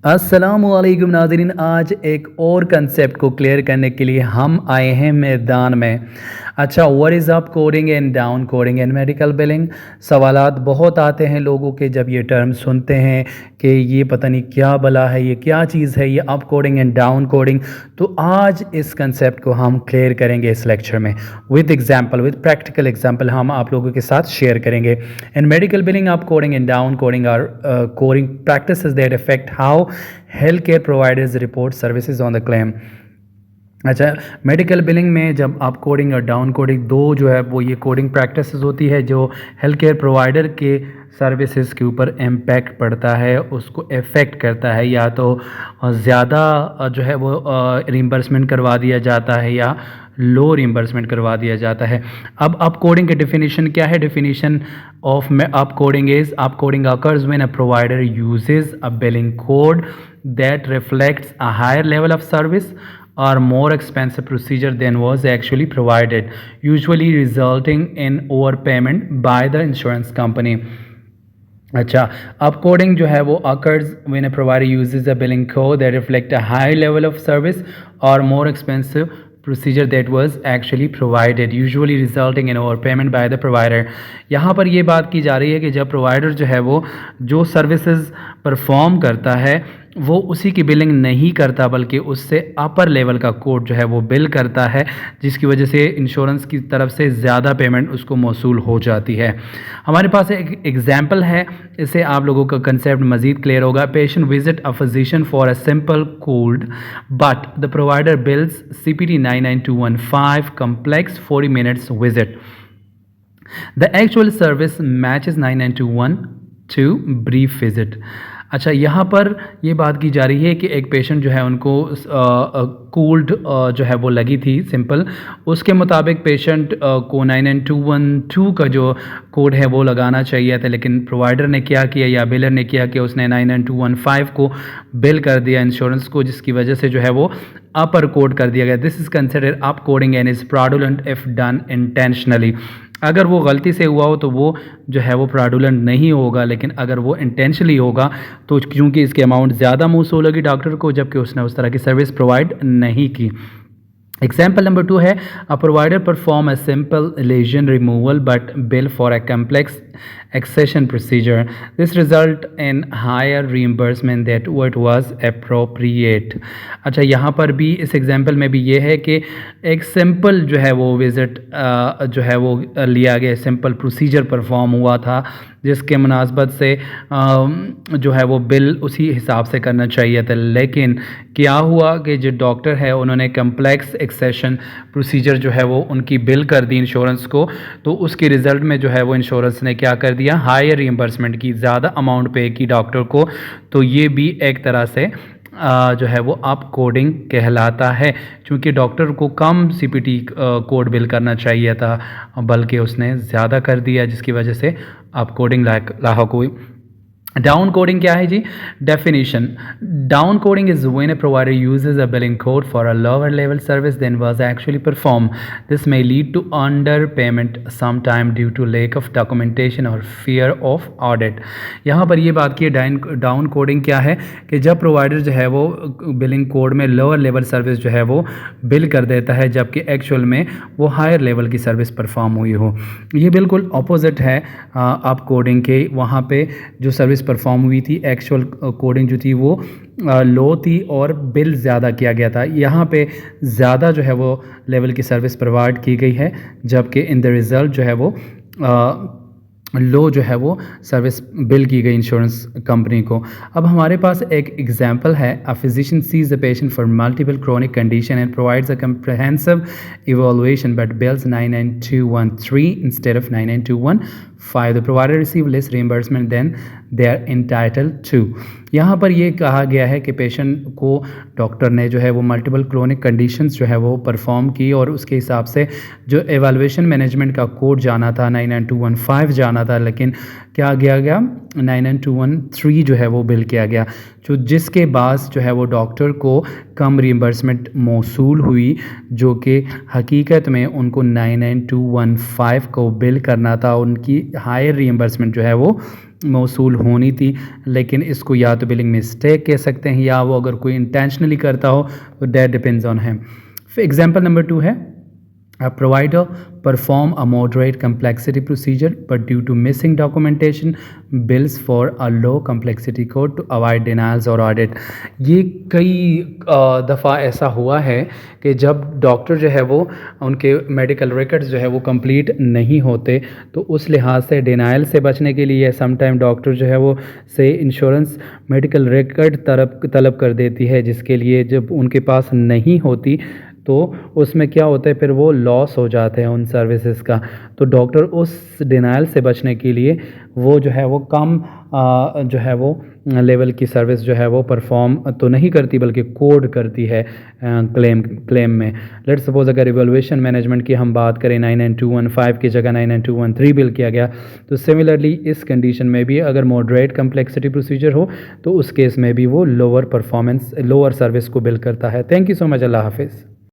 अस्सलामुअलैकुम नाज़रीन, आज एक और कंसेप्ट को क्लियर करने के लिए हम आए हैं मैदान में। अच्छा, what is up coding and down coding and medical billing. सवालात बहुत आते हैं लोगों के जब ये टर्म सुनते हैं कि ये पता नहीं क्या भला है, ये क्या चीज़ है, ये up coding and down coding. तो आज इस कंसेप्ट को हम क्लियर करेंगे इस लेक्चर में with example, with practical example हम आप लोगों के साथ शेयर करेंगे। In medical billing, up coding and down coding or coding practices that affect how health care providers report services on the claim. अच्छा, मेडिकल बिलिंग में जब आप कोडिंग और डाउन कोडिंग दो जो है वो ये कोडिंग प्रैक्टिसेस होती है जो हेल्थ केयर प्रोवाइडर के सर्विसेज के ऊपर इम्पैक्ट पड़ता है, उसको इफ़ेक्ट करता है। या तो ज़्यादा जो है वो रिइंबर्समेंट करवा दिया जाता है या लो रिइंबर्समेंट करवा दिया जाता है। अब अप कोडिंग की डेफिनेशन क्या है? Definition of up coding is up coding occurs when a provider uses a billing code that reflects a higher level of service or more expensive procedure than was actually provided, usually resulting in overpayment by the insurance company. अच्छा, up coding जो है वो occurs when a provider uses a billing code that reflect a high level of service or more expensive procedure that was actually provided, usually resulting in overpayment by the provider। यहाँ पर ये बात की जा रही है कि जब प्रोवाइडर जो है वो जो सर्विसेज परफॉर्म करता है वो उसी की बिलिंग नहीं करता बल्कि उससे अपर लेवल का कोड जो है वो बिल करता है, जिसकी वजह से इंश्योरेंस की तरफ से ज़्यादा पेमेंट उसको मौसूल हो जाती है। हमारे पास एक एग्जाम्पल है, इससे आप लोगों का कंसेप्ट मज़ीद क्लियर होगा। Patient visit a physician for a simple cold but the provider bills CPT 99215 complex 40 minutes visit. The actual service matches 99212 brief visit। अच्छा, यहाँ पर ये बात की जा रही है कि एक पेशेंट जो है उनको कोल्ड जो है वो लगी थी सिंपल, उसके मुताबिक पेशेंट को 99212 का जो कोड है वो लगाना चाहिए था, लेकिन प्रोवाइडर ने क्या किया या बिलर ने क्या किया, उसने 99215 को बिल कर दिया इंश्योरेंस को, जिसकी वजह से जो है वो अपर कोड कर दिया गया। This is considered up coding and is fraudulent if done intentionally. अगर वो गलती से हुआ हो तो वो जो है वो फ्रॉडुलेंट नहीं होगा, लेकिन अगर वो इंटेंशनली होगा तो क्योंकि इसके अमाउंट ज़्यादा मौसूल होगी डॉक्टर को, जबकि उसने उस तरह की सर्विस प्रोवाइड नहीं की। एग्जाम्पल नंबर 2 है, a provider perform a simple lesion removal but bill for a complex excision procedure. This result in higher reimbursement that what was appropriate. अच्छा, यहाँ पर भी इस एग्जाम्पल में भी ये है कि एक सिंपल जो है वो विज़िट जो है वो लिया गया, सिंपल प्रोसीजर परफॉर्म हुआ था, जिसके मुनासबत से जो है वो बिल उसी हिसाब से करना चाहिए था। लेकिन क्या हुआ कि जो डॉक्टर है उन्होंने कम्प्लेक्स एक्सेशन प्रोसीजर जो है वो उनकी बिल कर दी इंश्योरेंस को, तो उसके रिज़ल्ट में जो है वो इंश्योरेंस ने क्या कर दिया, हायर रिइंबर्समेंट की, ज़्यादा अमाउंट पे की डॉक्टर को। तो ये भी एक तरह से जो है वो अप कोडिंग कहलाता है, क्योंकि डॉक्टर को कम CPT कोड बिल करना चाहिए था बल्कि उसने ज़्यादा कर दिया, जिसकी वजह से अप कोडिंग लाहक हुई। डाउन कोडिंग क्या है जी? Definition, down coding is when a provider uses a billing code for a lower level service than was actually perform. This may lead to under payment some time due to lack of documentation और fear of audit. यहाँ पर ये बात की down coding क्या है कि जब प्रोवाइडर जो है वो बिलिंग कोड में लोअर लेवल सर्विस जो है वो बिल कर देता है, जबकि एक्चुअल में वो हायर लेवल की सर्विस परफॉर्म हुई हो। ये बिल्कुल अपोजिट है अप कोडिंग के। वहाँ पे जो सर्विस परफॉर्म हुई थी, एक्चुअल कोडिंग जो थी वो लो थी और बिल ज़्यादा किया गया था। यहाँ पे ज़्यादा जो है वो लेवल की सर्विस प्रोवाइड की गई है, जबकि इन द रिज़ल्ट जो है वो लो जो है वो सर्विस बिल की गई इंश्योरेंस कंपनी को। अब हमारे पास एक एग्जांपल है, a physician sees the patient for multiple chronic condition and provides a comprehensive evaluation but bills 99213 instead of 99215। The provider receive less reimbursement than they are entitled to. यहाँ पर ये कहा गया है कि पेशेंट को डॉक्टर ने जो है वो मल्टीपल क्रोनिक कंडीशंस जो है वो परफॉर्म की और उसके हिसाब से जो एवैल्यूएशन मैनेजमेंट का कोड जाना था 99215 जाना था, लेकिन क्या किया गया, 99213 जो है वो बिल किया गया, जो जिसके बाद जो है वो डॉक्टर को कम रिइंबर्समेंट मौसूल हुई, जो कि हकीकत में उनको 99215 को बिल करना था, उनकी हायर रिइंबर्समेंट जो है वो मौसूल होनी थी। लेकिन इसको या तो बिलिंग मिस्टेक कह सकते हैं, या वो अगर कोई इंटेंशनली करता हो तो that depends on him. Example number 2 है, a provider perform a moderate complexity procedure but due to missing documentation bills for a low complexity code to avoid denials or audit। ये कई दफ़ा ऐसा हुआ है कि जब डॉक्टर जो है वो उनके मेडिकल रिकॉर्ड्स जो है वो कंप्लीट नहीं होते, तो उस लिहाज से डिनाइल से बचने के लिए समटाइम डॉक्टर जो है वो से इंश्योरेंस मेडिकल रिकॉर्ड तलब कर देती है, जिसके लिए जब उनके पास नहीं होती तो उसमें क्या होता है, फिर वो लॉस हो जाते हैं उन सर्विसेज का। तो डॉक्टर उस डिनाइल से बचने के लिए वो जो है वो कम जो है वो लेवल की सर्विस जो है वो परफॉर्म तो नहीं करती, बल्कि कोड करती है क्लेम में। लेट्स सपोज अगर इवैल्यूएशन मैनेजमेंट की हम बात करें, 99215 की जगह 99213 बिल किया गया, तो सिमिलरली इस कंडीशन में भी अगर मॉडरेट कम्प्लेक्सिटी प्रोसीजर हो तो उस केस में भी वो लोअर सर्विस को बिल करता है। थैंक यू सो मच, अल्लाह हाफिज़।